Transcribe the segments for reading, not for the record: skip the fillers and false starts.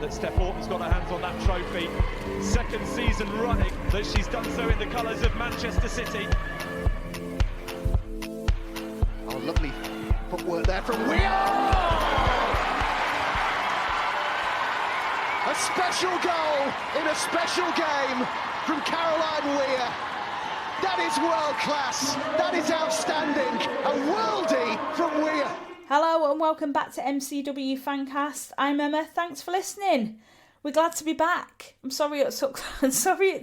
that Steph Horton's got her hands on that trophy. Second season running that she's done so in the colours of Manchester City. Oh, lovely footwork there from Miah! A special goal in a special game from Caroline Weir. That is world class. That is outstanding. A worldie from Weir. Hello and welcome back to MCW Fancast. I'm Emma. Thanks for listening. We're glad to be back. I'm sorry it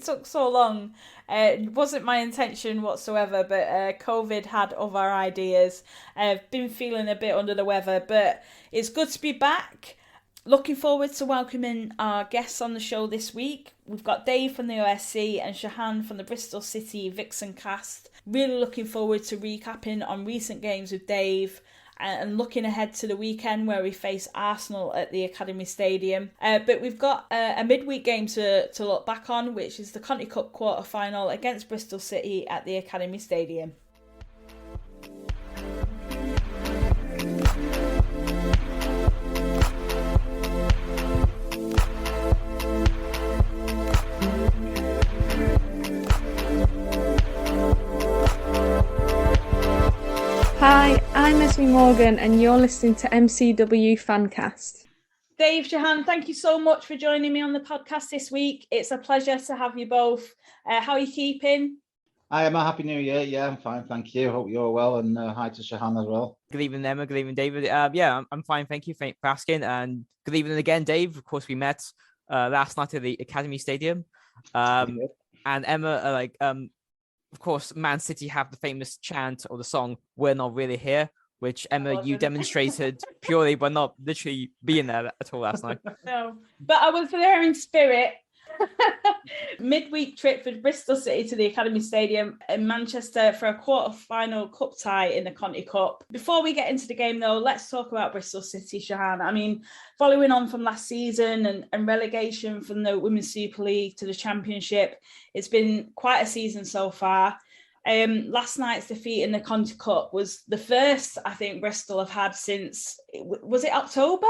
took so long. It wasn't my intention whatsoever, but COVID had other ideas. I've been feeling a bit under the weather, but it's good to be back. Looking forward to welcoming our guests on the show this week. We've got Dave from the OSC and Shahan from the Bristol City Vixencast. Really looking forward to recapping on recent games with Dave and looking ahead to the weekend where we face Arsenal at the Academy Stadium. But we've got a midweek game to look back on, which is the Conti Cup Quarter Final against Bristol City at the Academy Stadium. Hi, I'm Esme Morgan and you're listening to MCW Fancast. Dave, Shahan, thank you so much for joining me on the podcast this week. It's a pleasure to have you both. How are you keeping? Hi Emma, Happy New Year. Yeah, I'm fine, thank you. Hope you're well, and hi to Shahan as well. Good evening, Emma. Good evening, David. Yeah, I'm fine, thank you for asking. And good evening again, Dave. Of course, we met last night at the Academy Stadium. And Emma, of course, Man City have the famous chant or the song, "We're not really here," which Emma, you demonstrated purely by not literally being there at all last night. No, but I was there in spirit. Midweek trip for Bristol City to the Academy Stadium in Manchester for a quarter-final cup tie in the Conti Cup. Before we get into the game, though, let's talk about Bristol City, Shahan. I mean, following on from last season and relegation from the Women's Super League to the Championship, it's been quite a season so far. Last night's defeat in the Conti Cup was the first, I think, Bristol have had since, was it October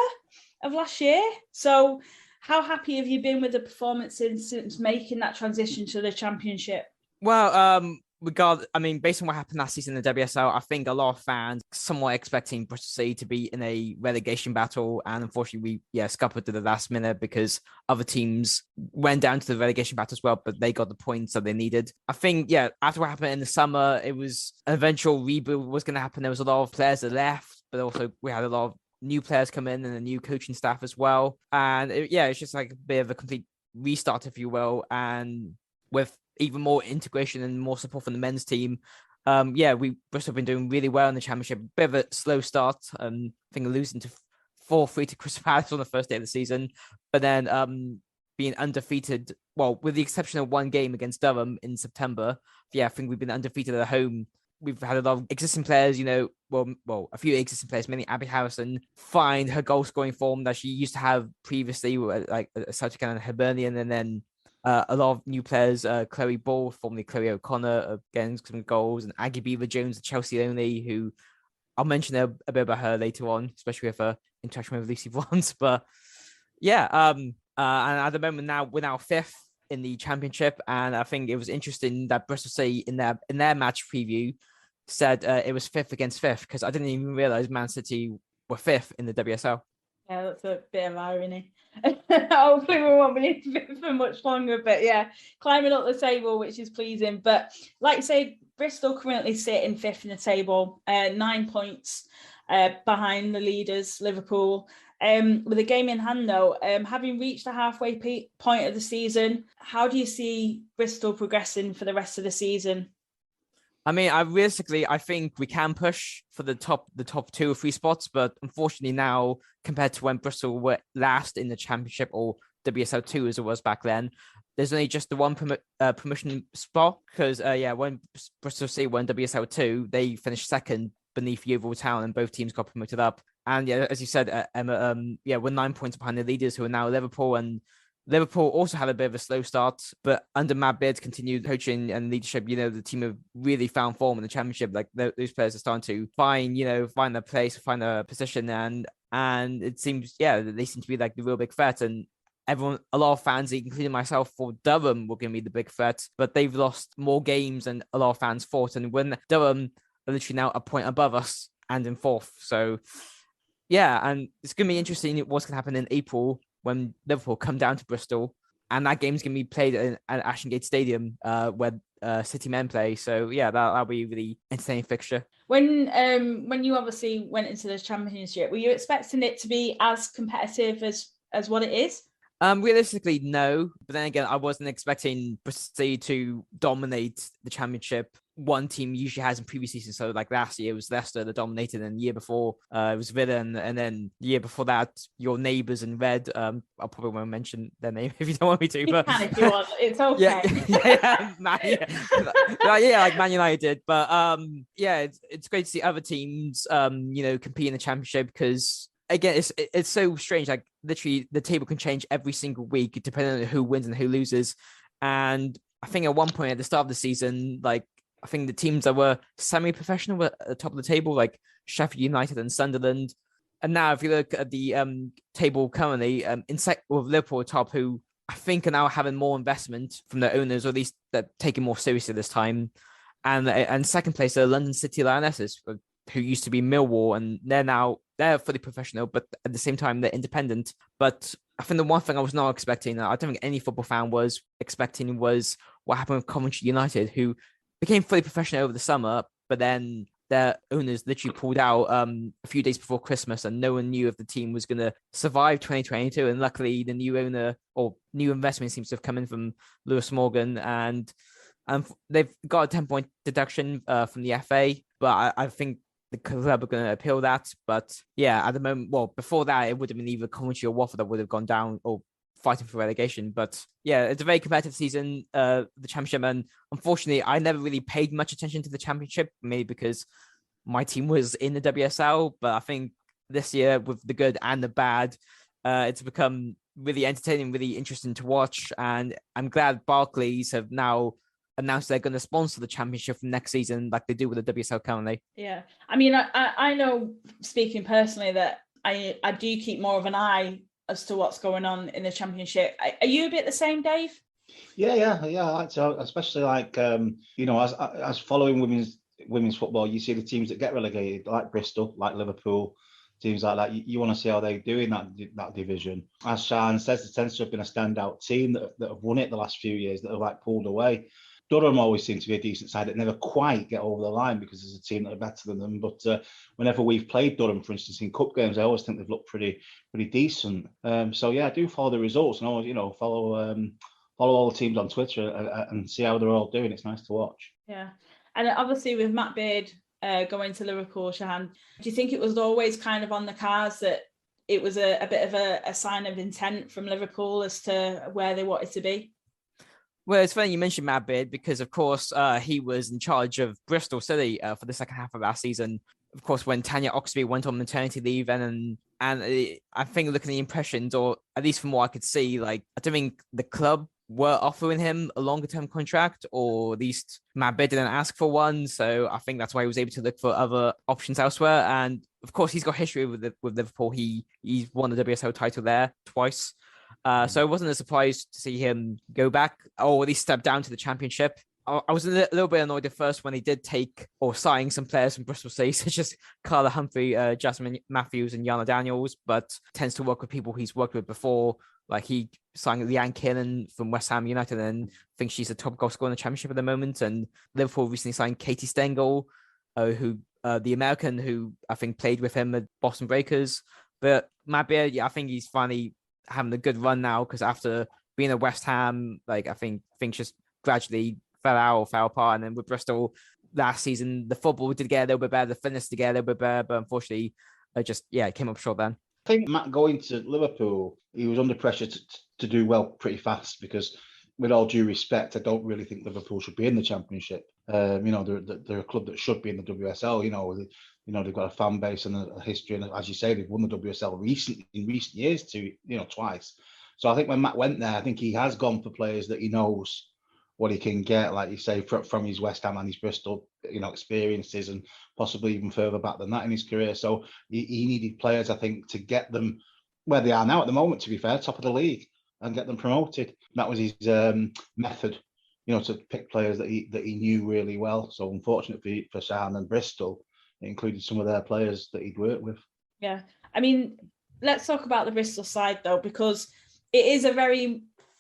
of last year? So how happy have you been with the performance since making that transition to the Championship? Well, based on what happened last season in the WSL, I think a lot of fans somewhat expecting Bristol City to be in a relegation battle, and unfortunately we scuppered to the last minute because other teams went down to the relegation battle as well, but they got the points that they needed. I think, after what happened in the summer, it was an eventual rebuild was going to happen. There was a lot of players that left, but also we had a lot of new players come in and a new coaching staff as well. And it's just like a bit of a complete restart, if you will. And with even more integration and more support from the men's team, Bristol have been doing really well in the Championship. Bit of a slow start. I think losing to 4-3 to Crystal Palace on the first day of the season, but then being undefeated. Well, with the exception of one game against Durham in September, I think we've been undefeated at home. We've had a lot of existing players, a few existing players, mainly Abby Harrison, find her goal scoring form that she used to have previously, like Celtic and Hibernian, and then a lot of new players, Chloe Ball, formerly Chloe O'Connor, getting some goals, and Aggie Beaver-Jones, the Chelsea only, who I'll mention a bit about her later on, especially with her interaction with Lucy Blunt. But and at the moment now, we're now fifth in the Championship, and I think it was interesting that Bristol City in their match preview said it was fifth against fifth, because I didn't even realize Man City were fifth in the WSL. Yeah, that's a bit of irony. Hopefully we won't be in fifth for much longer, but climbing up the table, which is pleasing. But like you say, Bristol currently sit in fifth in the table, 9 points behind the leaders, Liverpool. With a game in hand, though, having reached the halfway point of the season, how do you see Bristol progressing for the rest of the season? I mean, I think we can push for the top 2 or 3 spots, but unfortunately now, compared to when Bristol were last in the Championship or WSL 2 as it was back then, there's only just the one promotion spot, because when Bristol City were in WSL 2, they finished second beneath Yeovil Town, and both teams got promoted up. And as you said, Emma, we're 9 points behind the leaders, who are now Liverpool, and Liverpool also had a bit of a slow start, but under Matt Beard's continued coaching and leadership, the team have really found form in the Championship. Like those players are starting to find their place, find their position, and it seems, they seem to be like the real big threat. And a lot of fans, including myself, thought Durham were going to be the big threat, but they've lost more games than a lot of fans thought. And when Durham are literally now a point above us and in fourth. So, yeah, and it's going to be interesting what's going to happen in April when Liverpool come down to Bristol. And that game's going to be played at Ashton Gate Stadium, where City men play. So, yeah, that'll be a really entertaining fixture. When you obviously went into the Championship, were you expecting it to be as competitive as what it is? Realistically, no. But then again, I wasn't expecting Bristol City to dominate the Championship. One team usually has in previous seasons. So like last year it was Leicester that dominated, and the year before it was Villa, and then the year before that your neighbours in red. I probably won't mention their name if you don't want me to. But if you want, it's okay. Like Man United did. But it's great to see other teams compete in the Championship, because again, it's so strange. Like literally, the table can change every single week depending on who wins and who loses. And I think at one point at the start of the season, like I think the teams that were semi-professional were at the top of the table, like Sheffield United and Sunderland. And now, if you look at the table currently, with Liverpool top, who I think are now having more investment from their owners, or at least they're taking more seriously this time. And second place are London City Lionesses, who used to be Millwall, and they're fully professional, but at the same time they're independent. But I think the one thing I was not expecting, I don't think any football fan was expecting, was what happened with Coventry United, who became fully professional over the summer, but then their owners literally pulled out a few days before Christmas, and no one knew if the team was going to survive 2022. And luckily, the new owner or new investment seems to have come in from Lewis Morgan, and they've got a 10-point deduction from the FA, but I think the club are going to appeal that. But yeah, at the moment, well, before that, it would have been either Coventry or Watford that would have gone down or fighting for relegation. But yeah, it's a very competitive season, the Championship, and unfortunately I never really paid much attention to the Championship, maybe because my team was in the WSL. But I think this year, with the good and the bad, it's become really entertaining, really interesting to watch, and I'm glad Barclays have now announced they're going to sponsor the Championship from next season like they do with the WSL currently. Yeah, I mean, I know, speaking personally, that I do keep more of an eye as to what's going on in the Championship. Are you a bit the same, Dave? Yeah. I like to, especially like as following women's football, you see the teams that get relegated, like Bristol, like Liverpool, teams like that. You want to see how they do in that division. As Shahan says, there tends to have been a standout team that have won it the last few years, that have like pulled away. Durham always seems to be a decent side that never quite get over the line because there's a team that are better than them. But whenever we've played Durham, for instance, in cup games, I always think they've looked pretty decent. So yeah, I do follow the results and always, follow all the teams on Twitter and see how they're all doing. It's nice to watch. Yeah, and obviously with Matt Beard going to Liverpool, Shahan, do you think it was always kind of on the cards that it was a bit of a sign of intent from Liverpool as to where they wanted to be? Well, it's funny you mentioned Matt Beard, because, of course, he was in charge of Bristol City for the second half of last season. Of course, when Tanya Oxby went on maternity leave, and I think looking at the impressions, or at least from what I could see, like I don't think the club were offering him a longer term contract, or at least Matt Beard didn't ask for one. So I think that's why he was able to look for other options elsewhere. And of course, he's got history with Liverpool. He's won the WSL title there twice. So it wasn't a surprise to see him go back, or at least step down to the Championship. I was a little bit annoyed at first when he did take or sign some players from Bristol City, such as Carla Humphrey, Jasmine Matthews, and Yana Daniels, but tends to work with people he's worked with before. Like he signed Leanne Kiernan from West Ham United, and I think she's the top goal scorer in the Championship at the moment. And Liverpool recently signed Katie Stengel, who the American who I think played with him at Boston Breakers. But Matt Beard, I think he's finally having a good run now, because after being at West Ham, like I think things just gradually fell apart. And then with Bristol last season, the football did get a little bit better, the fitness did get a little bit better, but unfortunately, it came up short then. I think Matt going to Liverpool, he was under pressure to do well pretty fast, because with all due respect, I don't really think Liverpool should be in the Championship. They're a club that should be in the WSL. They've got a fan base and a history, and as you say, they've won the WSL in recent years twice. So I think when Matt went there, I think he has gone for players that he knows what he can get, like you say, from his West Ham and his Bristol, experiences, and possibly even further back than that in his career. So he needed players, I think, to get them where they are now at the moment, to be fair, top of the league. and get them promoted. That was his method, to pick players that he knew really well. So unfortunately for Shahan and Bristol, it included some of their players that he'd worked with. Yeah, I mean, let's talk about the Bristol side though, because it is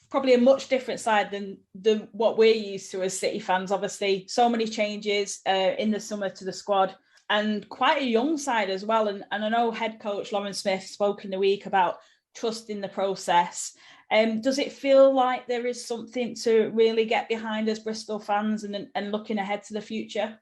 probably a much different side than what we're used to as City fans. Obviously, so many changes in the summer to the squad, and quite a young side as well. And I know head coach Lauren Smith spoke in the week about trusting the process. Does it feel like there is something to really get behind as Bristol fans and looking ahead to the future?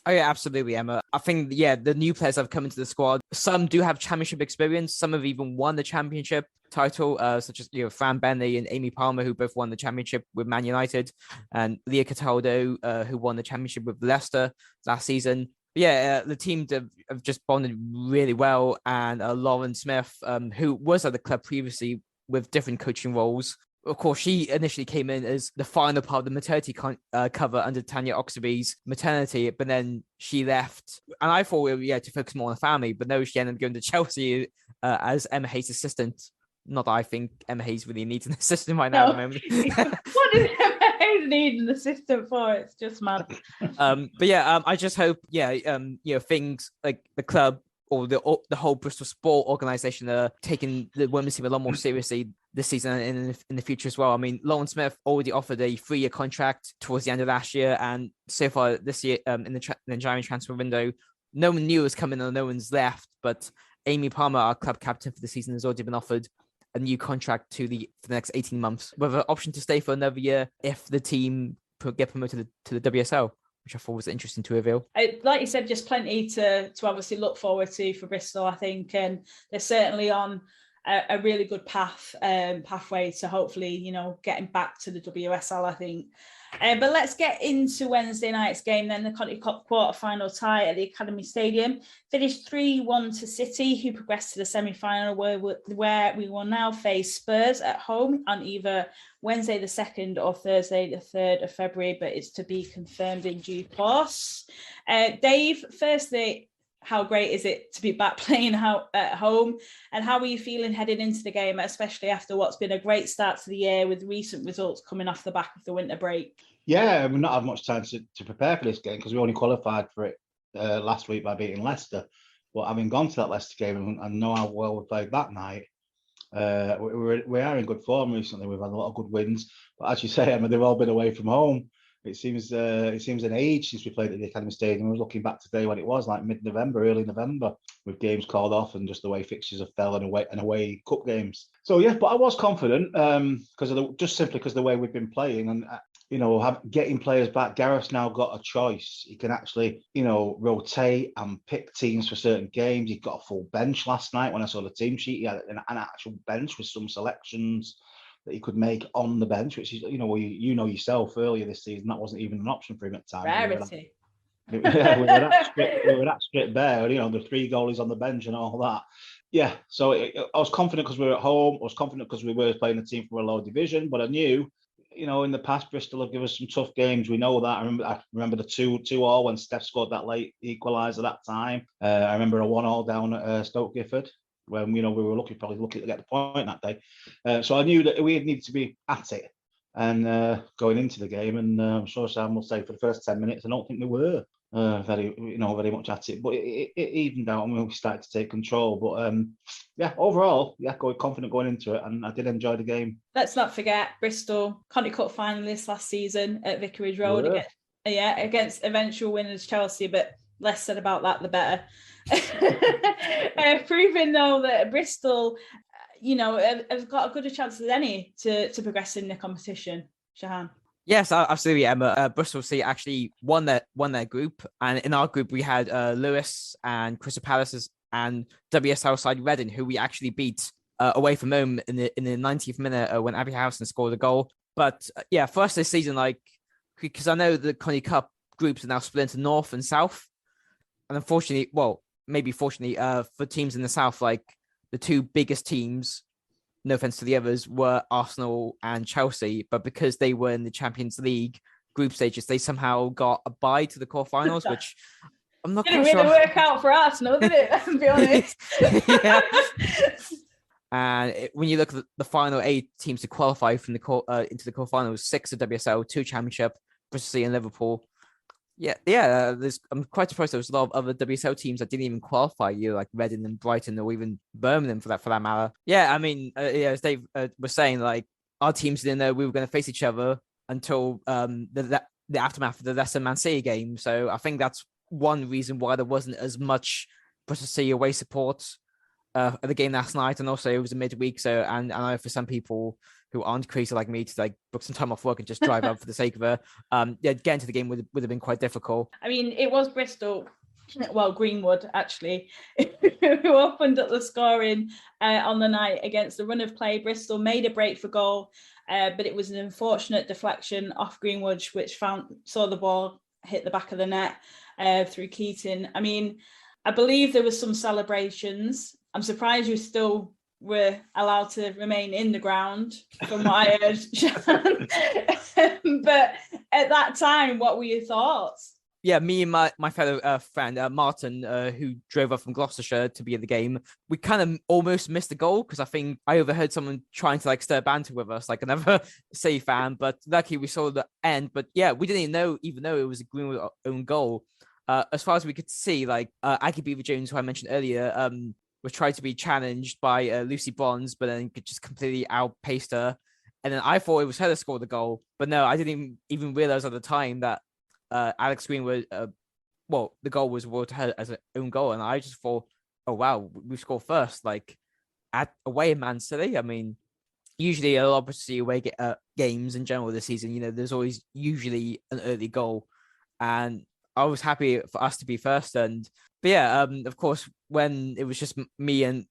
Oh yeah, absolutely, Emma. I think, the new players have come into the squad. Some do have championship experience. Some have even won the championship title, such as Fran Bentley and Amy Palmer, who both won the championship with Man United, and Leah Cataldo, who won the championship with Leicester last season. But the team have just bonded really well, and Lauren Smith, who was at the club previously with different coaching roles. Of course, she initially came in as the final part of the maternity cover under Tanya Oxtoby's maternity, but then she left. And I thought to focus more on the family, but no, she ended up going to Chelsea as Emma Hayes' assistant. Not that I think Emma Hayes really needs an assistant right now at the moment. What does Emma Hayes need an assistant for? It's just mad. I just hope, things like the club or the whole Bristol sport organisation are taking the women's team a lot more seriously this season and in the future as well. I mean, Lauren Smith already offered a 3-year contract towards the end of last year, and so far this year in the January transfer window, no one new has come in or no one's left. But Amy Palmer, our club captain for the season, has already been offered a new contract for the next 18 months, with an option to stay for another year if the team get promoted to the WSL, which I thought was interesting to reveal. Like you said, just plenty to obviously look forward to for Bristol, I think, and they're certainly on a really good pathway to hopefully, getting back to the WSL, I think. But let's get into Wednesday night's game then. The Conti Cup Quarter Final tie at the Academy Stadium finished 3-1 to City, who progressed to the semi-final, where we will now face Spurs at home on either Wednesday the 2nd or Thursday the 3rd of February, but it's to be confirmed in due course. Dave, firstly, how great is it to be back playing at home? And how are you feeling heading into the game, especially after what's been a great start to the year with recent results coming off the back of the winter break? Yeah, we've not had much time to prepare for this game because we only qualified for it last week by beating Leicester. But having gone to that Leicester game and know how well we played that night, we are in good form recently. We've had a lot of good wins. But as you say, Emma, they've all been away from home. It seems an age since we played at the Academy Stadium. I was looking back today when it was like mid-November, early November, with games called off and just the way fixtures have fell and away cup games. So yeah, but I was confident just simply because of the way we've been playing and getting players back. Gareth's now got a choice. He can actually rotate and pick teams for certain games. He got a full bench last night when I saw the team sheet. He had an actual bench with some selections that he could make on the bench, which is, yourself earlier this season, that wasn't even an option for him at times. Rarity. We were that stripped bare, the 3 goalies on the bench and all that. Yeah, so I was confident because we were at home. I was confident because we were playing a team from a lower division, but I knew, in the past, Bristol have given us some tough games. We know that. I remember the 2-2 when Steph scored that late equaliser that time. I remember a 1-1 down at Stoke Gifford, when we were probably lucky to get the point that day. So I knew that we needed to be at it and going into the game. And I'm sure Sam will say for the first 10 minutes, I don't think we were very much at it. But it evened out and we started to take control. But overall, confident going into it, and I did enjoy the game. Let's not forget Bristol Conti Cup finalists last season at Vicarage Road against eventual winners Chelsea, but less said about that the better. Proving though that Bristol, have got as good a chance as any to progress in the competition. Shahan. Yes, absolutely, Emma. Bristol City actually won their group, and in our group we had Lewis and Crystal Palace and WSL side Reading, who we actually beat away from home in the 90th minute when Abby Howson scored a goal. But for us this season, because I know the Conti Cup groups are now split into North and South, and unfortunately, fortunately for teams in the South, like the 2 biggest teams, no offense to the others, were Arsenal and Chelsea, but because they were in the Champions League group stages, they somehow got a bye to the quarterfinals, which I'm not quite sure. Didn't really work out for Arsenal, did it? Let's be honest. And when you look at the final 8 teams to qualify from the into the quarterfinals, 6 of WSL, 2 Championship, Bristol City and Liverpool. I'm quite surprised there was a lot of other WSL teams that didn't even qualify. Like Reading and Brighton, or even Birmingham for that matter. Yeah, I mean, as Dave was saying, like our teams didn't know we were going to face each other until the aftermath of the Leicester Man City game. So I think that's one reason why there wasn't as much Bristol City away support at the game last night, and also it was a midweek. So and I know for some people who aren't crazy like me to like book some time off work and just drive up for the sake of it, getting to the game would have been quite difficult. I mean, it was Bristol, well, Greenwood actually, who opened up the scoring on the night against the run of play. Bristol made a break for goal, but it was an unfortunate deflection off Greenwood, which saw the ball hit the back of the net through Keating. I mean, I believe there was some celebrations. I'm surprised you still were allowed to remain in the ground, from what I heard, Shahan. But at that time, what were your thoughts? Yeah, me and my fellow friend Martin, who drove up from Gloucestershire to be at the game, we kind of almost missed the goal because I think I overheard someone trying to like stir banter with us, like another City fan. But luckily we saw the end. But yeah, we didn't even know it was a Greenwood own goal. As far as we could see, like Aggie Beaver-Jones, who I mentioned earlier, was trying to be challenged by Lucy Bronze, but then could just completely outpaced her. And then I thought it was her that scored the goal, but no, I didn't even realize at the time that Alex Greenwood, the goal was awarded to her as an own goal, and I just thought, oh wow, we scored first, like away in Man City. I mean, usually a lot of see away games in general this season, there's always usually an early goal, and I was happy for us to be first. But yeah, of course, when it was just me and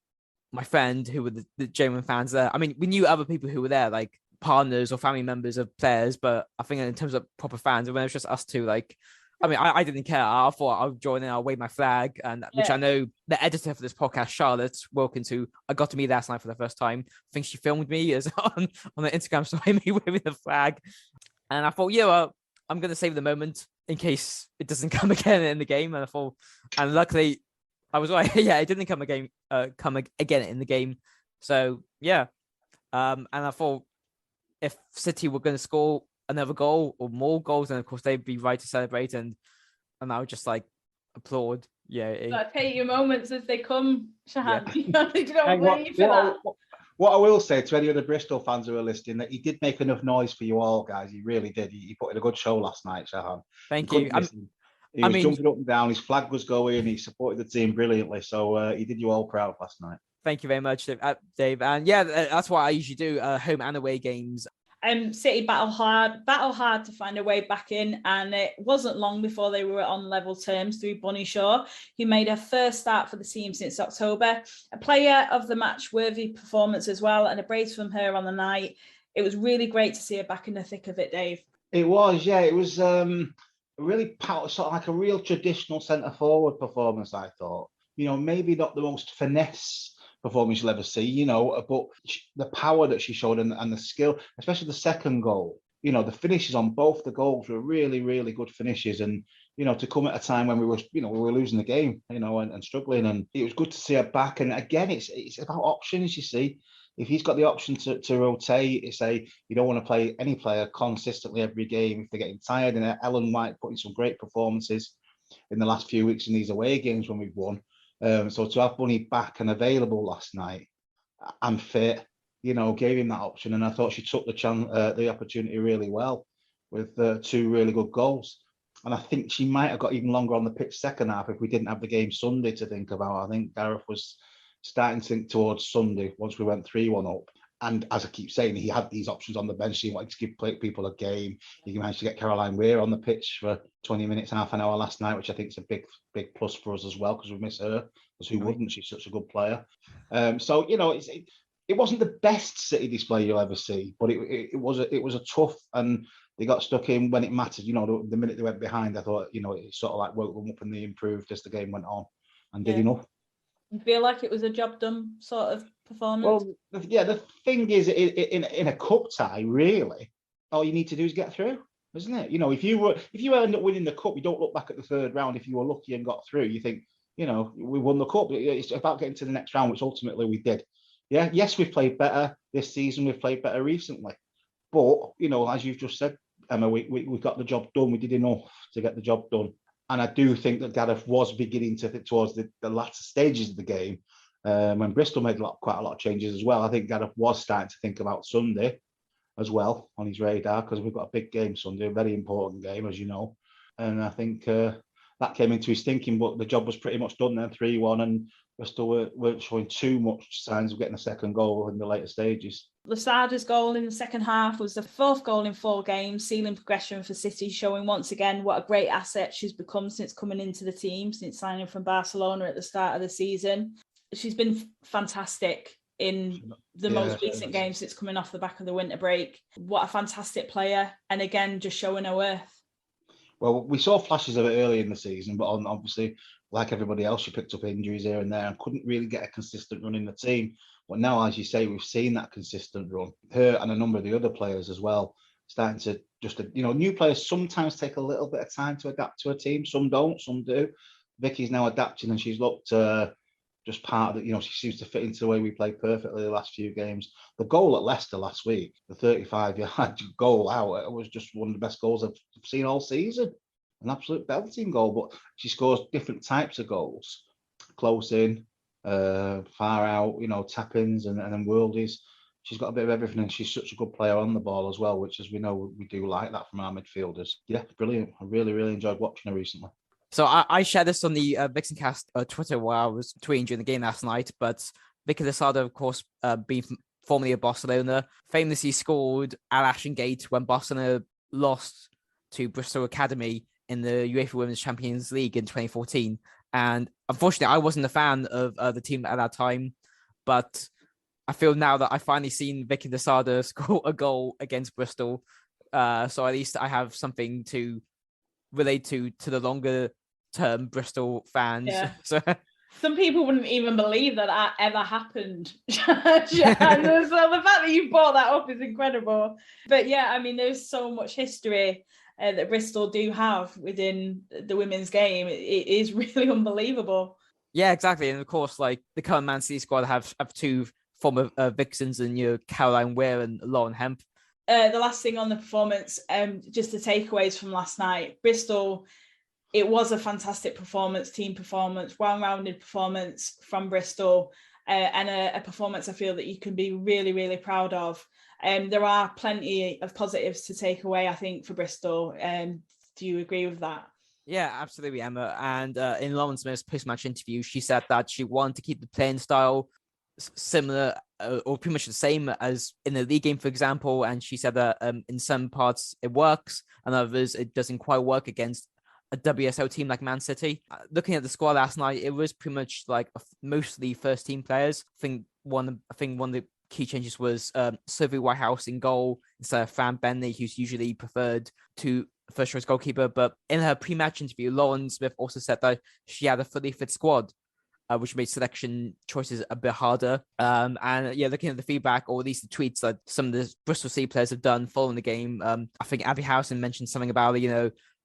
my friend who were the genuine fans there, I mean, we knew other people who were there, like partners or family members of players, but I think in terms of proper fans, when it was just us two, like, I mean, I didn't care. I thought I'll join in, I'll wave my flag, and which I know the editor for this podcast, Charlotte Wilkins, who I got to meet last night for the first time, I think she filmed me as on the Instagram story, me waving the flag, and I thought, I'm going to save the moment in case it doesn't come again in the game. And luckily I was right. Yeah, it didn't come again in the game. So yeah. And I thought if City were going to score another goal or more goals, then of course they'd be right to celebrate. And I would just like applaud. Yeah. Take your moments as they come, Shahan. Yeah. You don't wait for that. What I will say to any of the Bristol fans who are listening, that he did make enough noise for you all, guys. He really did. He put in a good show last night, Shahan. Thank you. He was jumping up and down. His flag was going. He supported the team brilliantly. So he did you all proud last night. Thank you very much, Dave. And yeah, that's what I usually do, home and away games. City battle hard to find a way back in, and it wasn't long before they were on level terms through Bunny Shaw, who made her first start for the team since October. A player of the match worthy performance as well, and a brace from her on the night. It was really great to see her back in the thick of it, Dave. It was, yeah. It was really sort of like a real traditional centre forward performance, I thought. Maybe not the most finesse performance you'll ever see, but the power that she showed and the skill, especially the second goal, the finishes on both the goals were really, really good finishes. And, to come at a time when we were losing the game, and struggling, and it was good to see her back. And again, it's about options, you see. If he's got the option to rotate, say you don't want to play any player consistently every game if they're getting tired. And Ellen White put in some great performances in the last few weeks in these away games when we've won. So to have Bunny back and available last night and fit, gave him that option. And I thought she took the opportunity really well with 2 really good goals. And I think she might have got even longer on the pitch second half if we didn't have the game Sunday to think about. I think Gareth was starting to think towards Sunday once we went 3-1 up. And as I keep saying, he had these options on the bench. He wanted to give people a game. He managed to get Caroline Weir on the pitch for 20 minutes, half an hour last night, which I think is a big plus for us as well, because we miss her. Because who wouldn't? She's such a good player. So it wasn't the best City display you'll ever see, but it was a tough, and they got stuck in when it mattered. The minute they went behind, I thought it sort of like woke them up and they improved as the game went on and did enough. You feel like it was a job done sort of performance? Well, yeah, the thing is, in a cup tie, really, all you need to do is get through, isn't it? If you end up winning the cup, you don't look back at the third round. If you were lucky and got through, you think, we won the cup. It's about getting to the next round, which ultimately we did. Yeah, yes, we've played better this season. We've played better recently. But, as you've just said, Emma, we got the job done. We did enough to get the job done. And I do think that Gareth was beginning to think towards the latter stages of the game, when Bristol made quite a lot of changes as well. I think Gareth was starting to think about Sunday as well on his radar, because we've got a big game Sunday, a very important game, as you know. And I think that came into his thinking, but the job was pretty much done then, 3-1, and Bristol weren't showing too much signs of getting a second goal in the later stages. Losada's goal in the second half was the fourth goal in 4 games, sealing progression for City, showing once again what a great asset she's become since coming into the team, since signing from Barcelona at the start of the season. She's been fantastic in the most recent game since coming off the back of the winter break. What a fantastic player. And again, just showing her worth. Well, we saw flashes of it early in the season, but obviously, like everybody else, she picked up injuries here and there and couldn't really get a consistent run in the team. But now, as you say, we've seen that consistent run. Her and a number of the other players as well, starting to just, new players sometimes take a little bit of time to adapt to a team. Some don't, some do. Vicky's now adapting, and she's looked just part of it. She seems to fit into the way we play perfectly the last few games. The goal at Leicester last week, the 35-yard goal out, it was just one of the best goals I've seen all season. An absolute belting goal, but she scores different types of goals. Close in, far out, tap-ins and then worldies. She's got a bit of everything, and she's such a good player on the ball as well, which, as we know, we do like that from our midfielders. Yeah, brilliant. I really, really enjoyed watching her recently. So I shared this on the Vixencast Twitter while I was tweeting during the game last night, but Vicky Losada, of course, being formerly of Barcelona, famously scored at Ashton Gate when Barcelona lost to Bristol Academy in the UEFA Women's Champions League in 2014. And unfortunately, I wasn't a fan of the team at that time, but I feel now that I've finally seen Vicky Losada score a goal against Bristol. So at least I have something to relate to the longer term Bristol fans. Yeah. So some people wouldn't even believe that ever happened. So the fact that you brought that up is incredible. But yeah, I mean, there's so much history that Bristol do have within the women's game. It is really unbelievable. Yeah, exactly. And of course, like the current Man City squad have 2 former Vixens and Caroline Weir and Lauren Hemp. The last thing on the performance, just the takeaways from last night. Bristol, it was a fantastic performance, team performance, well-rounded performance from Bristol, and a performance I feel that you can be really, really proud of. There are plenty of positives to take away, I think, for Bristol. Do you agree with that? Yeah, absolutely, Emma. And in Lauren Smith's post-match interview, she said that she wanted to keep the playing style similar or pretty much the same as in the league game, for example. And she said that in some parts it works, and others it doesn't quite work against a WSL team like Man City. Looking at the squad last night, it was pretty much like mostly first team players. I think one of the key changes was Sophie Whitehouse in goal instead of Fran Bentley, who's usually preferred to first choice goalkeeper. But in her pre-match interview, Lauren Smith also said that she had a fully fit squad, which made selection choices a bit harder. And yeah, looking at the feedback, or at least the tweets that some of the Bristol City players have done following the game, I think Abby Howson mentioned something about,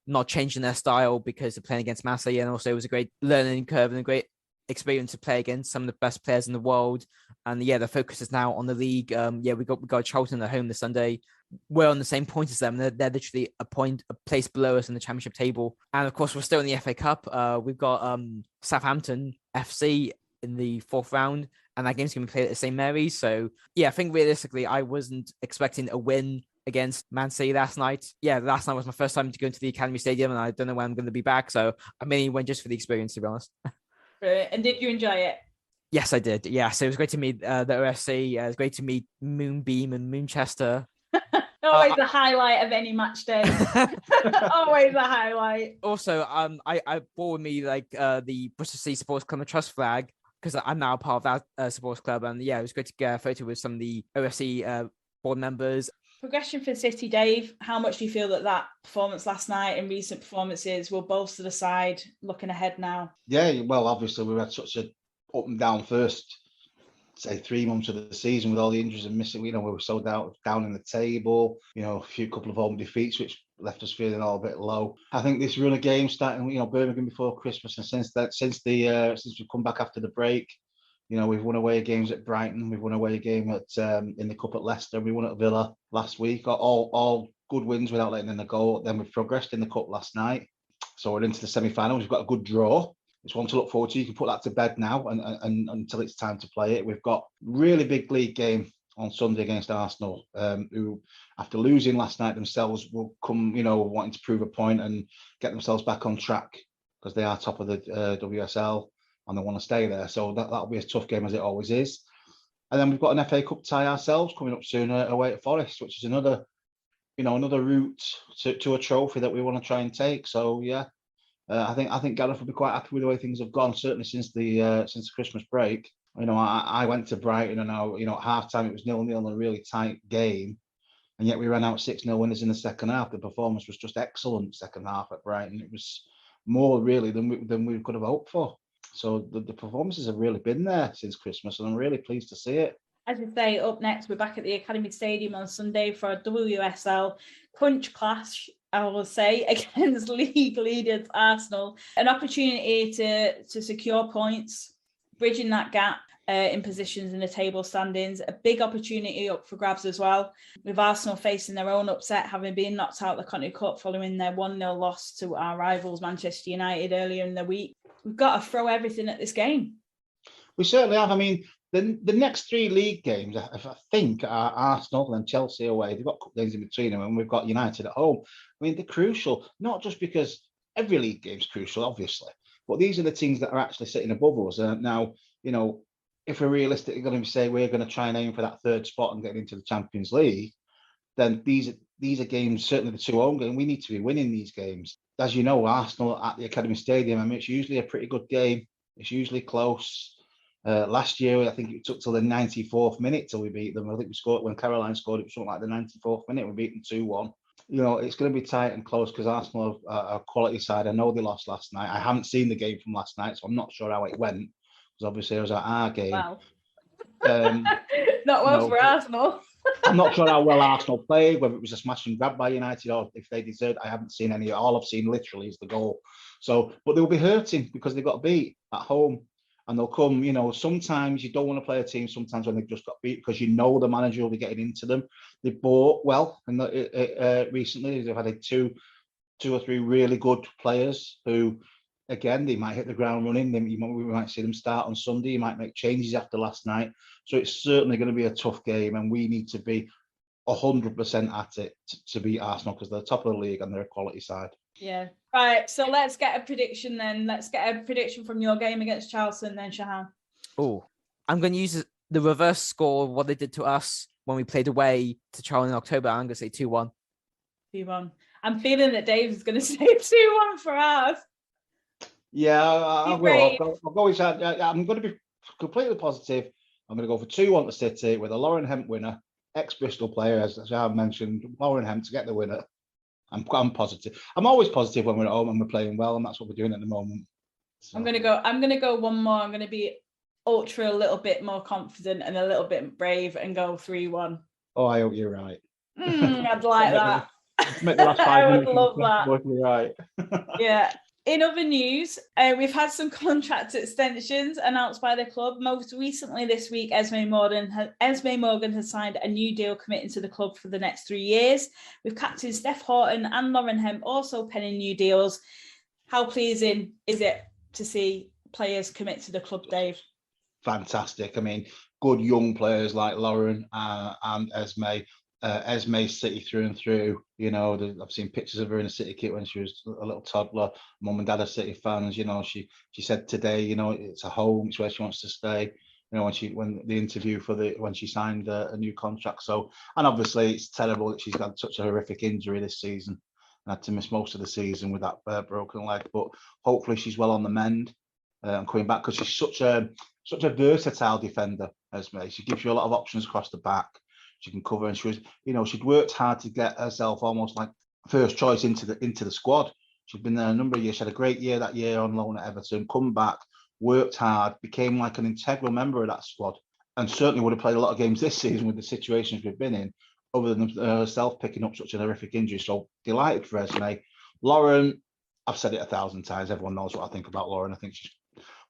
not changing their style because they're playing against Man City, and also it was a great learning curve and a great experience to play against some of the best players in the world. And yeah, the focus is now on the league. We got Charlton at home this Sunday. We're on the same point as them. They're literally a place below us in the championship table. And of course, we're still in the FA Cup. We've got Southampton FC in the 4th round, and that game's going to be played at St. Mary's. So yeah, I think realistically, I wasn't expecting a win against Man City last night. Yeah, last night was my first time to go into the Academy Stadium, and I don't know when I'm going to be back. So I mainly went just for the experience, to be honest. And did you enjoy it? Yes, I did. Yeah, so it was great to meet the OFC. It was great to meet Moonbeam and Moonchester. Always a highlight of any match day. Always a highlight. Also, I brought with me the Bristol City Sports Club Trust flag, because I'm now part of that sports club. And yeah, it was great to get a photo with some of the OFC board members. Progression for City, Dave. How much do you feel that performance last night and recent performances will bolster the side looking ahead now? Yeah, well, obviously we've had such a up and down first, say 3 months of the season with all the injuries and missing. We were so down in the table. A couple of home defeats which left us feeling all a bit low. I think this run of games starting, Birmingham before Christmas, and since we've come back after the break, You know, we've won away games at Brighton, we've won away game at in the Cup at Leicester, we won at Villa last week. All good wins without letting in a goal. Then we've progressed in the Cup last night. So we're into the semi-finals. We've got a good draw. It's one to look forward to. You can put that to bed now and until it's time to play it. We've got really big league game on Sunday against Arsenal, who, after losing last night themselves, will come, you know, wanting to prove a point and get themselves back on track because they are top of the WSL and they want to stay there. So that'll be a tough game as it always is. And then we've got an FA Cup tie ourselves coming up soon away at Forest, which is another route to a trophy that we want to try and take. So yeah, I think Gareth will be quite happy with the way things have gone. Certainly since the Christmas break. You know, I went to Brighton and at half time it was 0-0, a really tight game, and yet we ran out 6-0 winners in the second half. The performance was just excellent second half at Brighton. It was more really than we could have hoped for. So the performances have really been there since Christmas, and I'm really pleased to see it. As you say, up next, we're back at the Academy Stadium on Sunday for a WSL punch clash, I will say, against league leaders Arsenal. An opportunity to secure points, bridging that gap in positions in the table standings. A big opportunity up for grabs as well, with Arsenal facing their own upset, having been knocked out of the Conti Cup following their 1-0 loss to our rivals Manchester United earlier in the week. We've got to throw everything at this game. We certainly have. I mean, the next three league games, I think, are Arsenal and Chelsea away. They've got cup games in between them, and we've got United at home. I mean, they're crucial, not just because every league game's crucial, obviously, but these are the teams that are actually sitting above us. Now, you know, if we're realistically going to say we're going to try and aim for that third spot and get into the Champions League, then these are games, certainly the two home games, we need to be winning these games. As you know, Arsenal at the Academy Stadium, I mean, it's usually a pretty good game. It's usually close. Last year, I think it took till the 94th minute till we beat them. I think we scored when Caroline scored. It was something like the 94th minute. We beat them 2-1. You know, it's going to be tight and close because Arsenal are a quality side. I know they lost last night. I haven't seen the game from last night, so I'm not sure how it went. Because obviously it was at our game. Wow. Not well for Arsenal. I'm not sure how well Arsenal played, whether it was a smash and grab by United or if they deserved. I haven't seen any. All I've seen literally is the goal. So, but they'll be hurting because they got beat at home. And they'll come, you know, sometimes you don't want to play a team sometimes when they've just got beat because you know the manager will be getting into them. They bought well and recently they've had two or three really good players who, again, they might hit the ground running. We might see them start on Sunday. You might make changes after last night. So it's certainly going to be a tough game, and we need to be 100% at it to beat Arsenal because they're top of the league and they're a quality side. Yeah. Right. So let's get a prediction then. Let's get a prediction from your game against Charleston then, Shahan. Oh, I'm going to use the reverse score of what they did to us when we played away to Charleston in October. I'm going to say 2-1. 2-1. I'm feeling that Dave's going to say 2-1 for us. Yeah, I will. I'll go inside. I'm going to be completely positive. I'm going to go for 2-1 to City with a Lauren Hemp winner, ex-Bristol player, as I mentioned, Lauren Hemp to get the winner. I'm positive. I'm always positive when we're at home and we're playing well, and that's what we're doing at the moment. So. I'm gonna go one more. I'm gonna be a little bit more confident and a little bit brave and go 3-1. Oh, I hope you're right. I'd like that. Make the last 5 I minutes. would love that. You're right. Yeah. In other news, we've had some contract extensions announced by the club. Most recently this week, Esme Morgan has signed a new deal committing to the club for the next 3 years, with captain Steph Horton and Lauren Hemp also penning new deals. How pleasing is it to see players commit to the club, Dave? Fantastic. I mean, good young players like Lauren and Esme. Esme's City through and through. You know, I've seen pictures of her in a City kit when she was a little toddler. Mum and dad are City fans. You know, she said today, you know, it's a home. It's where she wants to stay. You know, when the interview when she signed a new contract. So, and obviously it's terrible that she's had such a horrific injury this season and had to miss most of the season with that broken leg. But hopefully she's well on the mend and coming back because she's such a versatile defender. Esme, she gives you a lot of options across the back. She can cover, and she'd worked hard to get herself almost like first choice into the squad. She'd been there a number of years. She had a great year that year on loan at Everton, come back, worked hard, became like an integral member of that squad, and certainly would have played a lot of games this season with the situations we've been in, other than herself picking up such a horrific injury. So delighted for Esme. Lauren, I've said it 1,000 times. Everyone knows what I think about Lauren. I think she's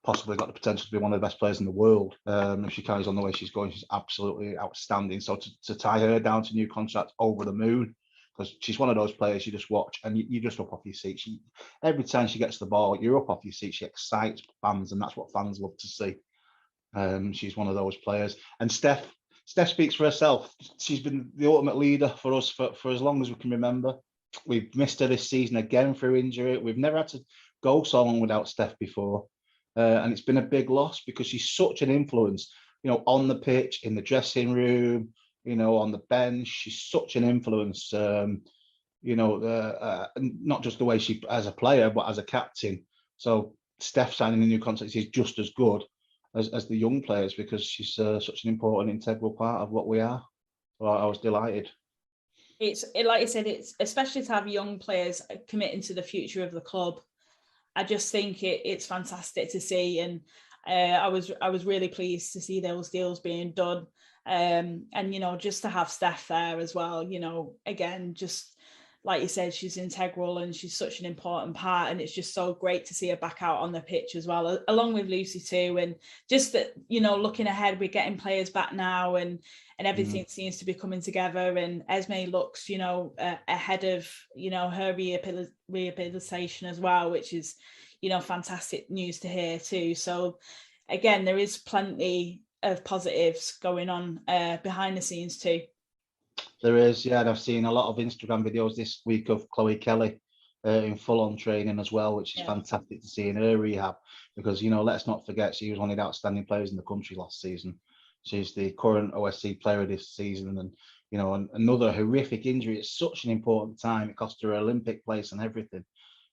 possibly got the potential to be one of the best players in the world. If she carries on the way she's going, she's absolutely outstanding. So to tie her down to new contract, over the moon, because she's one of those players you just watch and you just up off your seat. Every time she gets the ball, you're up off your seat. She excites fans, and that's what fans love to see. She's one of those players. And Steph speaks for herself. She's been the ultimate leader for us for as long as we can remember. We've missed her this season again through injury. We've never had to go so long without Steph before. And it's been a big loss because she's such an influence, on the pitch, in the dressing room, on the bench. She's such an influence, not just the way she, as a player, but as a captain. So Steph signing a new contract is just as good as the young players, because she's such an important, integral part of what we are. Well, I was delighted. It's like I said, it's especially to have young players committing to the future of the club. I just think it's fantastic to see, and I was really pleased to see those deals being done, and just to have Steph there as well. Again, just like you said, she's integral and she's such an important part, and it's just so great to see her back out on the pitch as well, along with Lucy too. And just that, looking ahead, we're getting players back now, and everything seems to be coming together. And Esme looks, ahead of, her rehabilitation as well, which is, fantastic news to hear too. So again, there is plenty of positives going on behind the scenes too. There is, yeah, and I've seen a lot of Instagram videos this week of Chloe Kelly in full-on training as well, which is fantastic to see in her rehab, because, let's not forget, she was one of the outstanding players in the country last season. She's the current OSC player of this season, and another horrific injury at such an important time. It cost her Olympic place and everything.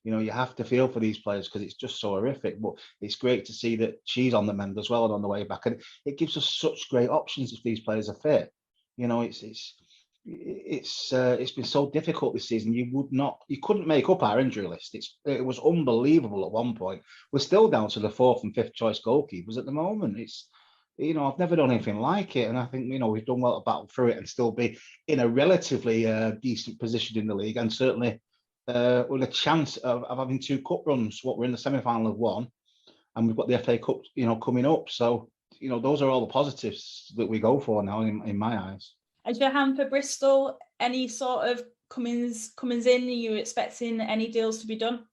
You have to feel for these players because it's just so horrific. But it's great to see that she's on the mend as well and on the way back, and it gives us such great options if these players are fit. It's been so difficult this season. You couldn't make up our injury list. It was unbelievable at one point. We're still down to the 4th and 5th choice goalkeepers at the moment. I've never done anything like it, and I think we've done well to battle through it and still be in a relatively decent position in the league, and certainly with a chance of having 2 cup runs. We're in the semi-final of one, and we've got the FA Cup coming up. So those are all the positives that we go for now in my eyes. And Shahan, for Bristol, any sort of comings in? Are you expecting any deals to be done?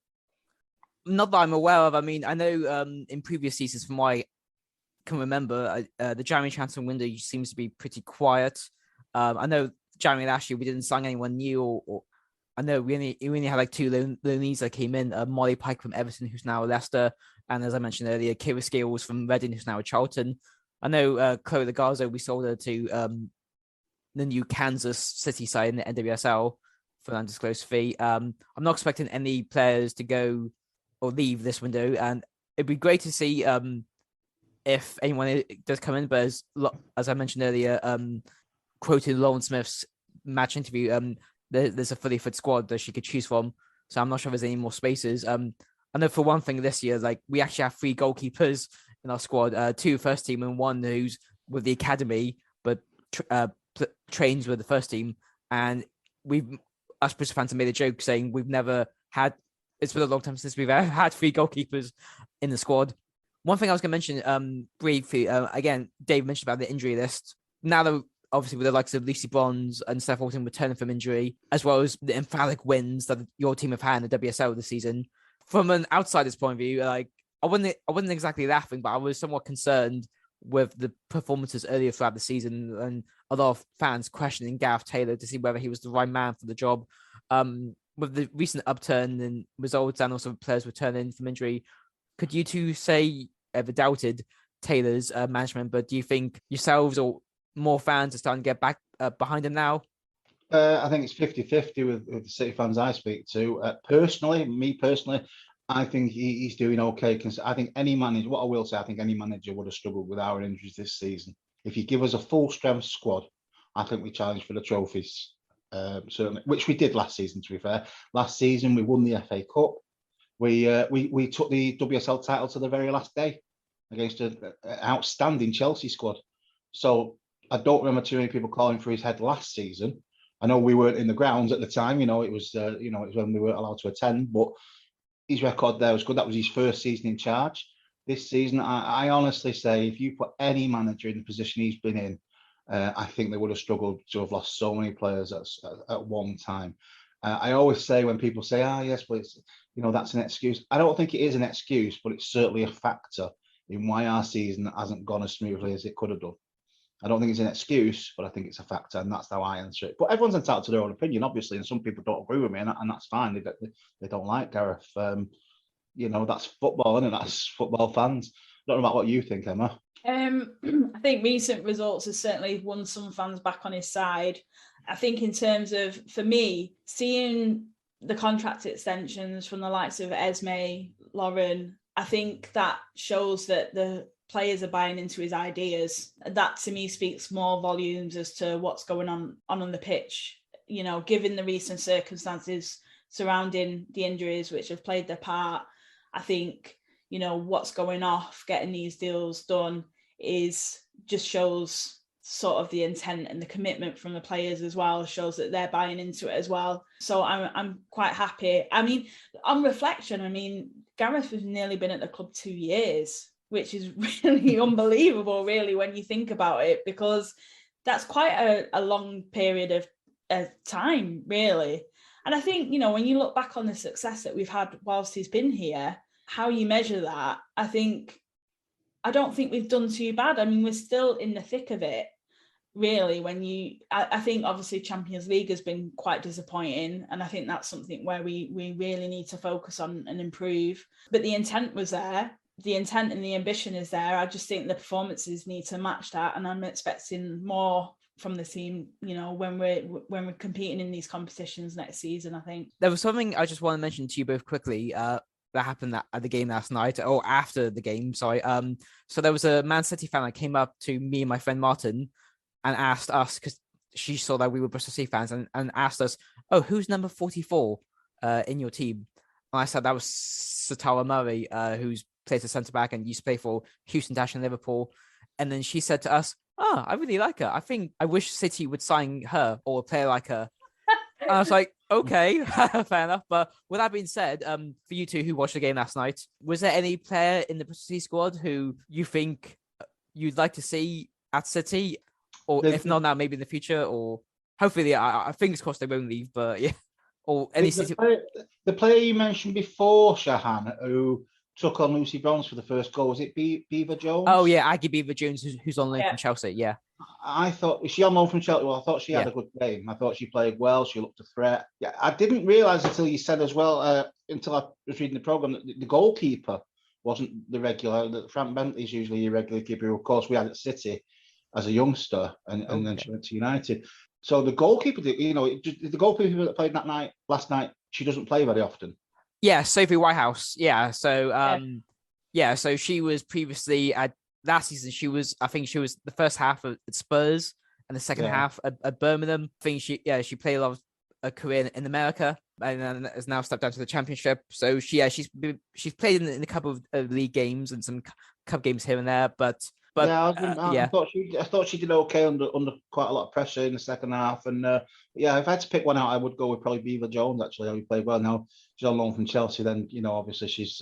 Not that I'm aware of. I mean, I know in previous seasons, from what I can remember, the January transfer window seems to be pretty quiet. I know January last year we didn't sign anyone new, or I know we only had like 2 loanees that came in. Molly Pike from Everton, who's now at Leicester, and as I mentioned earlier, Kira Scales from Reading, who's now at Charlton. I know Chloe Legarzo, we sold her to the new Kansas City side in the NWSL for an undisclosed fee. I'm not expecting any players to go or leave this window, and it'd be great to see if anyone does come in. But as I mentioned earlier, quoting Lauren Smith's match interview, there's a fully fit squad that she could choose from. So I'm not sure if there's any more spaces. I know for one thing this year, like we actually have 3 goalkeepers in our squad, 2 first team and 1 who's with the academy, but trains with the first team. And us Bristol fans have made a joke saying we've never had, it's been a long time since we've ever had 3 goalkeepers in the squad. One thing I was going to mention briefly, again, Dave mentioned about the injury list. Now that obviously with the likes of Lucy Bronze and Steph Walton returning from injury, as well as the emphatic wins that your team have had in the WSL this season, from an outsider's point of view, like I wasn't exactly laughing, but I was somewhat concerned with the performances earlier throughout the season, and a lot of fans questioning Gareth Taylor to see whether he was the right man for the job. With the recent upturn in results and also players returning from injury, could you two say ever doubted Taylor's management? But do you think yourselves or more fans are starting to get back behind him now? I think it's 50-50 with the City fans I speak to. Me personally, I think he's doing okay. I think any manager, what I will say, I think any manager would have struggled with our injuries this season. If you give us a full strength squad, I think we challenge for the trophies, certainly, which we did last season, to be fair. Last season, we won the FA Cup. We took the WSL title to the very last day against an outstanding Chelsea squad. So I don't remember too many people calling for his head last season. I know we weren't in the grounds at the time. It was it was when we weren't allowed to attend, but his record there was good. That was his first season in charge. this season. I honestly say, if you put any manager in the position he's been in, I think they would have struggled to have lost so many players at one time. I always say when people say, yes, but it's, that's an excuse. I don't think it is an excuse, but it's certainly a factor in why our season hasn't gone as smoothly as it could have done. I don't think it's an excuse, but I think it's a factor, and that's how I answer it. But everyone's entitled to their own opinion, obviously, and some people don't agree with me, and that's fine. They don't like Gareth. That's football, isn't it? That's football fans. I don't know about what you think, Emma. I think recent results has certainly won some fans back on his side. I think in terms of, for me, seeing the contract extensions from the likes of Esme, Lauren, I think that shows that the players are buying into his ideas. That to me speaks more volumes as to what's going on the pitch. Given the recent circumstances surrounding the injuries which have played their part, I think, what's going off, getting these deals done just shows sort of the intent and the commitment from the players as well, shows that they're buying into it as well. So I'm quite happy. I mean, on reflection, Gareth has nearly been at the club 2 years, which is really unbelievable, really, when you think about it, because that's quite a long period of time, really. And I think, when you look back on the success that we've had whilst he's been here, how you measure that, I don't think we've done too bad. We're still in the thick of it, really. I think obviously Champions League has been quite disappointing, and I think that's something where we really need to focus on and improve. But the intent was there. The intent and the ambition is there. I just think the performances need to match that, and I'm expecting more from the team, when we're competing in these competitions next season. I think there was something I just want to mention to you both quickly that happened at the game last night, or after the game, sorry. So there was a Man City fan that came up to me and my friend Martin and asked us, because she saw that we were Bristol City fans, and asked us, who's number 44 in your team? And I said that was Satara Murray, who's plays as centre back and used to play for Houston Dash and Liverpool. And then she said to us, I really like her. I wish City would sign her or a player like her. And I was like, okay, fair enough. But with that being said, for you two who watched the game last night, was there any player in the Bristol City squad who you think you'd like to see at City? Or if not now, maybe in the future? Or hopefully, I fingers crossed they won't leave, but yeah. Or any City. The player you mentioned before, Shahan, who took on Lucy Bronze for the first goal, was it Beaver Jones? Oh yeah, Aggie Beaver Jones, who's on loan from Chelsea. Yeah, I thought, is she on loan from Chelsea? Well, I thought she had a good game. I thought she played well. She looked a threat. Yeah, I didn't realise until you said as well, until I was reading the programme, that the goalkeeper wasn't the regular. That Frank Bentley's usually a regular keeper, who of course we had at City as a youngster, and then she went to United. So the goalkeeper, the goalkeeper that played last night, she doesn't play very often. Yeah, Sophie Whitehouse. Yeah, so so she was previously at last season. I think she was the first half at Spurs and the second half at Birmingham. I think she played a lot of a career in America, and then has now stepped down to the Championship. So she's played in a couple of league games and some cup games here and there, but I thought she did okay under quite a lot of pressure in the second half. And if I had to pick one out, I would go with probably Beaver Jones. Actually, who played well. Now she's on loan from Chelsea. Then obviously she's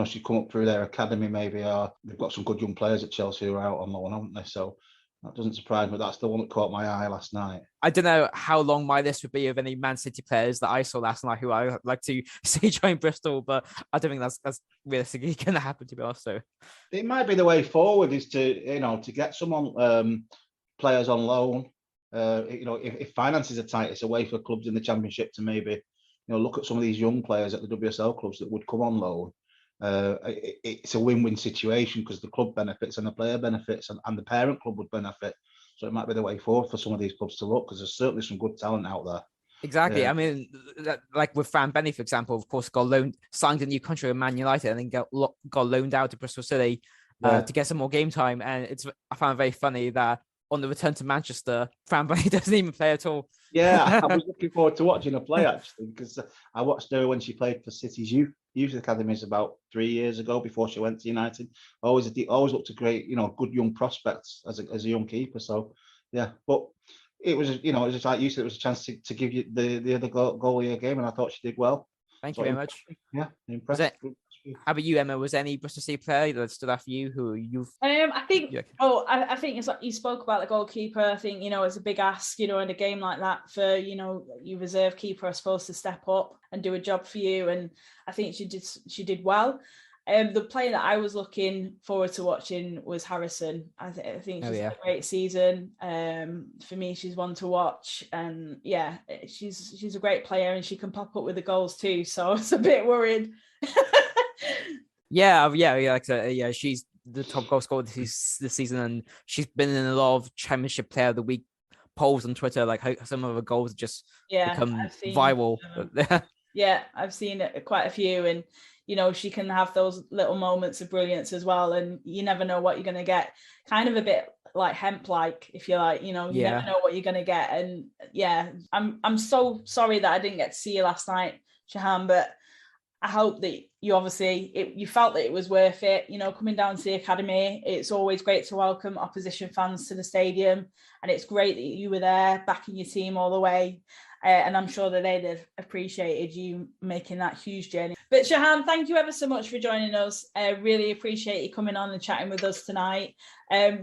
she's come up through their academy. Maybe they've got some good young players at Chelsea who are out on loan, haven't they? So that doesn't surprise me. That's the one that caught my eye last night. I don't know how long my list would be of any Man City players that I saw last night who I like to see join Bristol, but I don't think that's realistically going to happen, to be honest. So it might be the way forward is to get someone players on loan. If finances are tight, it's a way for clubs in the Championship to maybe look at some of these young players at the WSL clubs that would come on loan. It's a win-win situation because the club benefits and the player benefits, and the parent club would benefit. So it might be the way forward for some of these clubs to look, because there's certainly some good talent out there. Exactly. Yeah. I mean, like with Fran Benny, for example, of course, signed a new contract with Man United and then got loaned out to Bristol City to get some more game time. And I found it very funny that on the return to Manchester, Fran Benny doesn't even play at all. Yeah, I was looking forward to watching her play, actually, because I watched her when she played for City's youth academies about 3 years ago before she went to United. Always looked a great, good young prospects as a young keeper. So yeah, but it was, it was just like you said, it was a chance to give you the other goalie a game, and I thought she did well. Thank you very much. Yeah, impressed. How about you, Emma? Was there any Bristol City player that stood out for you who you've? I think. I think it's like you spoke about the goalkeeper. I think it's a big ask, in a game like that for your reserve keeper, I suppose, to step up and do a job for you. And I think she did well. The player that I was looking forward to watching was Harrison. I think she's had a great season. For me, she's one to watch, and she's a great player, and she can pop up with the goals too. So it's a bit worried. She's the top goal scorer this season, and she's been in a lot of Championship Player of the Week polls on Twitter. Like some of her goals just become viral. I've seen quite a few, and she can have those little moments of brilliance as well, and you never know what you're going to get. Kind of a bit like Hemp-like, if you like, you never know what you're going to get. And I'm so sorry that I didn't get to see you last night, Shahan, but I hope that you felt that it was worth it. Coming down to the academy, it's always great to welcome opposition fans to the stadium, and it's great that you were there backing your team all the way. And I'm sure that they'd have appreciated you making that huge journey. But Shahan, thank you ever so much for joining us. Really appreciate you coming on and chatting with us tonight.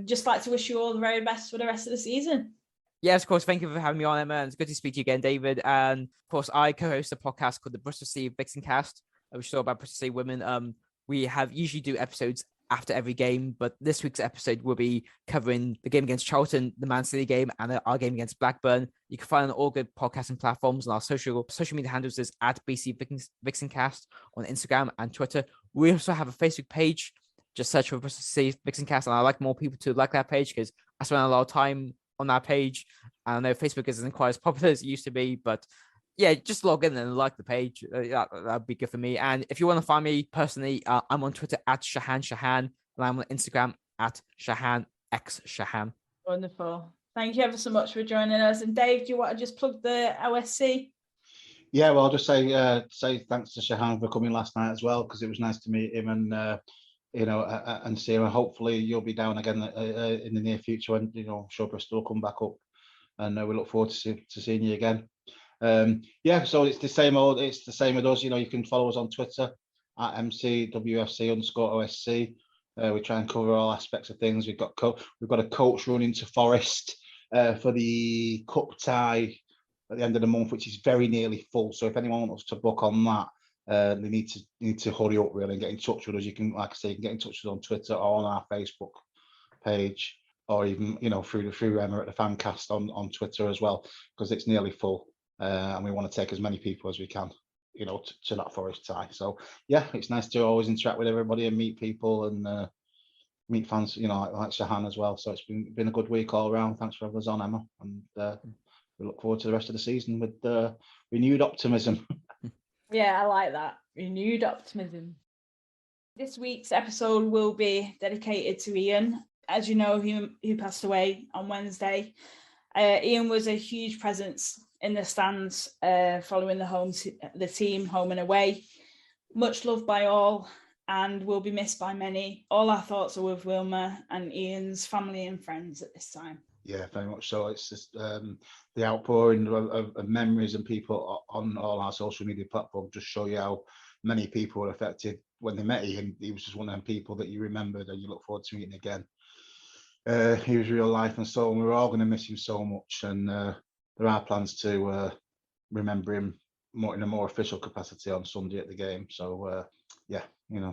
Just like to wish you all the very best for the rest of the season. Yes, of course. Thank you for having me on, Emma. And it's good to speak to you again, David. And of course, I co-host a podcast called the Bristol City Vixencast, which is all about Bristol City women. We usually do episodes after every game, but this week's episode will be covering the game against Charlton, the Man City game, and our game against Blackburn. You can find on all good podcasting platforms, and our social media handles is at BC Vixencast on Instagram and Twitter. We also have a Facebook page. Just search for Bristol City Vixencast, and I like more people to like that page because I spend a lot of time on that page. I know Facebook isn't quite as popular as it used to be, but yeah, just log in and like the page. That'd be good for me. And if you want to find me personally, I'm on Twitter at Shahan, and I'm on Instagram at ShahanXShahan. Wonderful. Thank you ever so much for joining us. And Dave, do you want to just plug the OSC? Yeah, well, I'll just say thanks to Shahan for coming last night as well, because it was nice to meet him and and see him. And hopefully you'll be down again in the near future when I'm sure Bristol will come back up, and we look forward to seeing you again. So it's the same with us. You can follow us on Twitter at mcwfc_OSC. We try and cover all aspects of things. We've got a coach running to Forest for the cup tie at the end of the month, which is very nearly full. So if anyone wants to book on that, they need to hurry up really and get in touch with us. You can, like I say, you can get in touch with us on Twitter or on our Facebook page, or even through Emma at the Fancast on Twitter as well, because it's nearly full. And we want to take as many people as we can, to that Forest tie. So yeah, it's nice to always interact with everybody and meet people and meet fans, like Shahan as well. So it's been a good week all around. Thanks for having us on, Emma, and we look forward to the rest of the season with renewed optimism. Yeah, I like that. Renewed optimism. This week's episode will be dedicated to Ian. As you know, he passed away on Wednesday. Ian was a huge presence in the stands following the team home and away. Much loved by all and will be missed by many. All our thoughts are with Wilma and Ian's family and friends at this time. Yeah, very much so. It's just the outpouring of memories and people on all our social media platforms just show you how many people were affected when they met Ian. He was just one of them people that you remembered and you look forward to meeting again. He was real life and soul, and we're all going to miss him so much. And there are plans to remember him in a more official capacity on Sunday at the game. So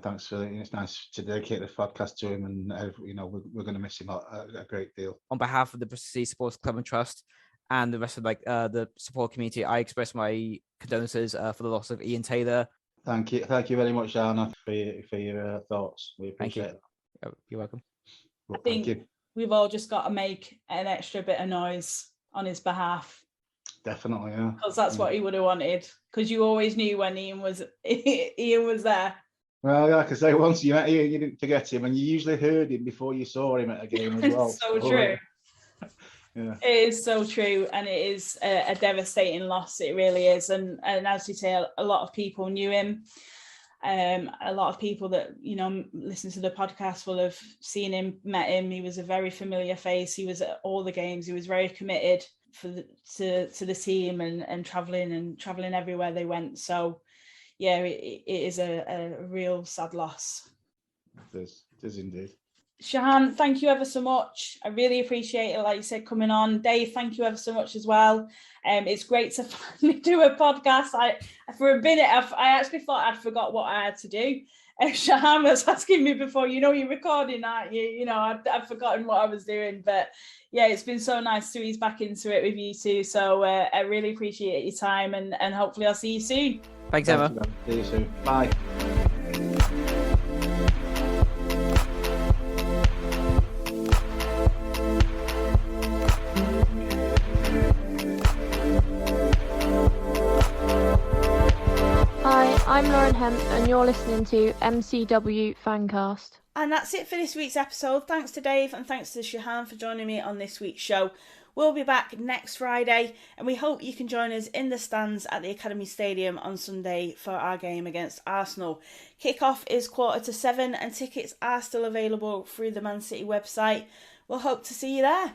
thanks for it. It's nice to dedicate the podcast to him, and we're going to miss him a great deal. On behalf of the Bristol City Sports Club and Trust and the rest of the support community, I express my condolences for the loss of Ian Taylor. Thank you very much, Anna, for your thoughts. We appreciate it. You're welcome. Well, I think we've all just got to make an extra bit of noise on his behalf. Definitely, yeah. Because that's what he would have wanted. Because you always knew when Ian was there. Well, like I say, once you met Ian, you didn't forget him, and you usually heard him before you saw him at a game as well. It's so true. Yeah. It is so true, and it is a devastating loss. It really is, and as you say, a lot of people knew him. A lot of people that listen to the podcast will have seen him, met him. He was a very familiar face. He was at all the games. He was very committed to the team and traveling everywhere they went. So yeah, it is a real sad loss. It is indeed. Shahan, thank you ever so much. I really appreciate it, like you said, coming on. Dave, thank you ever so much as well. It's great to finally do a podcast. For a minute, I actually thought I'd forgot what I had to do. Shahan was asking me before, you're recording, aren't you? I'd forgotten what I was doing. But yeah, it's been so nice to ease back into it with you two. So I really appreciate your time, and hopefully I'll see you soon. Thanks, Emma. See you soon. Bye. Hi, I'm Lauren Hemp, and you're listening to MCW Fancast. And that's it for this week's episode. Thanks to Dave and thanks to Shahan for joining me on this week's show. We'll be back next Friday, and we hope you can join us in the stands at the Academy Stadium on Sunday for our game against Arsenal. Kick-off is 6:45, and tickets are still available through the Man City website. We'll hope to see you there.